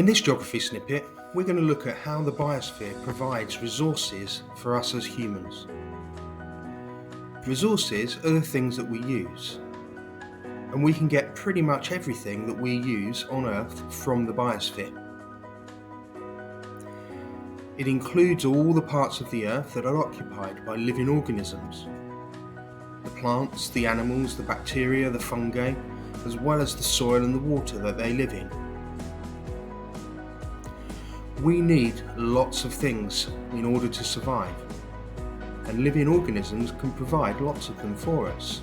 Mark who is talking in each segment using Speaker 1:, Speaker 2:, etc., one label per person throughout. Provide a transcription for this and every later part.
Speaker 1: In this geography snippet, we're going to look at how the biosphere provides resources for us as humans. Resources are the things that we use, and we can get pretty much everything that we use on Earth from the biosphere. It includes all the parts of the Earth that are occupied by living organisms. The plants, the animals, the bacteria, the fungi, as well as the soil and the water that they live in. We need lots of things in order to survive, and living organisms can provide lots of them for us.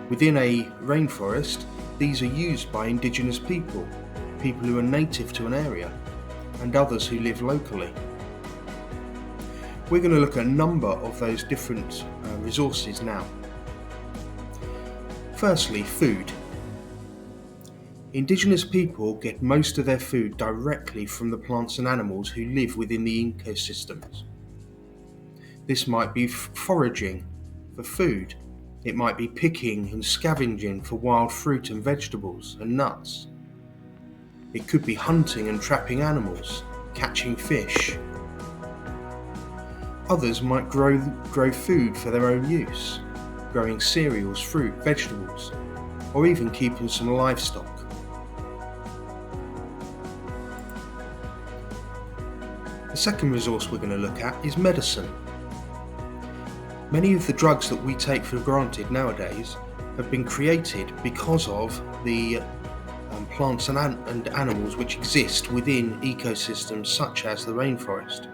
Speaker 1: Within a rainforest, these are used by indigenous people who are native to an area, and others who live locally. We're going to look at a number of those different resources now. Firstly, food. Indigenous people get most of their food directly from the plants and animals who live within the ecosystems. This might be foraging for food. It might be picking and scavenging for wild fruit and vegetables and nuts. It could be hunting and trapping animals, catching fish. Others might grow food for their own use, growing cereals, fruit, vegetables, or even keeping some livestock. The second resource we're going to look at is medicine. Many of the drugs that we take for granted nowadays have been created because of the plants and animals which exist within ecosystems such as the rainforest.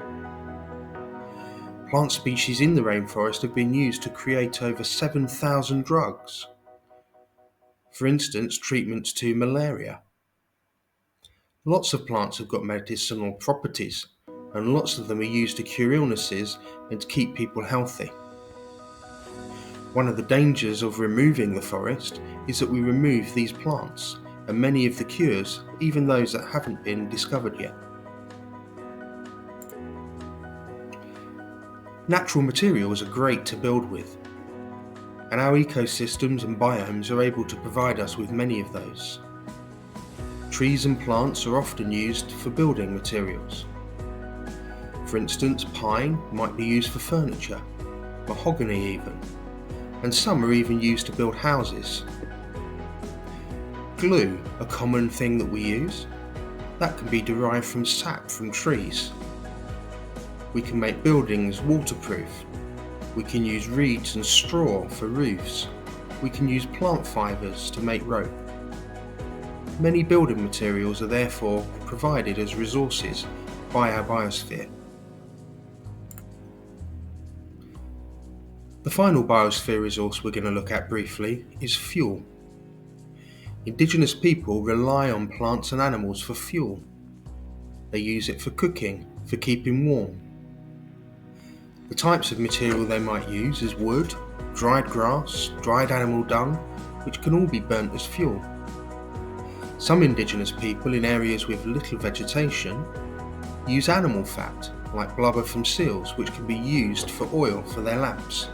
Speaker 1: Plant species in the rainforest have been used to create over 7,000 drugs. For instance, treatments to malaria. Lots of plants have got medicinal properties, and lots of them are used to cure illnesses and to keep people healthy. One of the dangers of removing the forest is that we remove these plants and many of the cures, even those that haven't been discovered yet. Natural materials are great to build with, and our ecosystems and biomes are able to provide us with many of those. Trees and plants are often used for building materials. For instance, pine might be used for furniture, mahogany even, and some are even used to build houses. Glue, a common thing that we use, that can be derived from sap from trees. We can make buildings waterproof. We can use reeds and straw for roofs. We can use plant fibres to make rope. Many building materials are therefore provided as resources by our biosphere. The final biosphere resource we're going to look at briefly is fuel. Indigenous people rely on plants and animals for fuel. They use it for cooking, for keeping warm. The types of material they might use is wood, dried grass, dried animal dung, which can all be burnt as fuel. Some indigenous people in areas with little vegetation use animal fat, like blubber from seals, which can be used for oil for their lamps.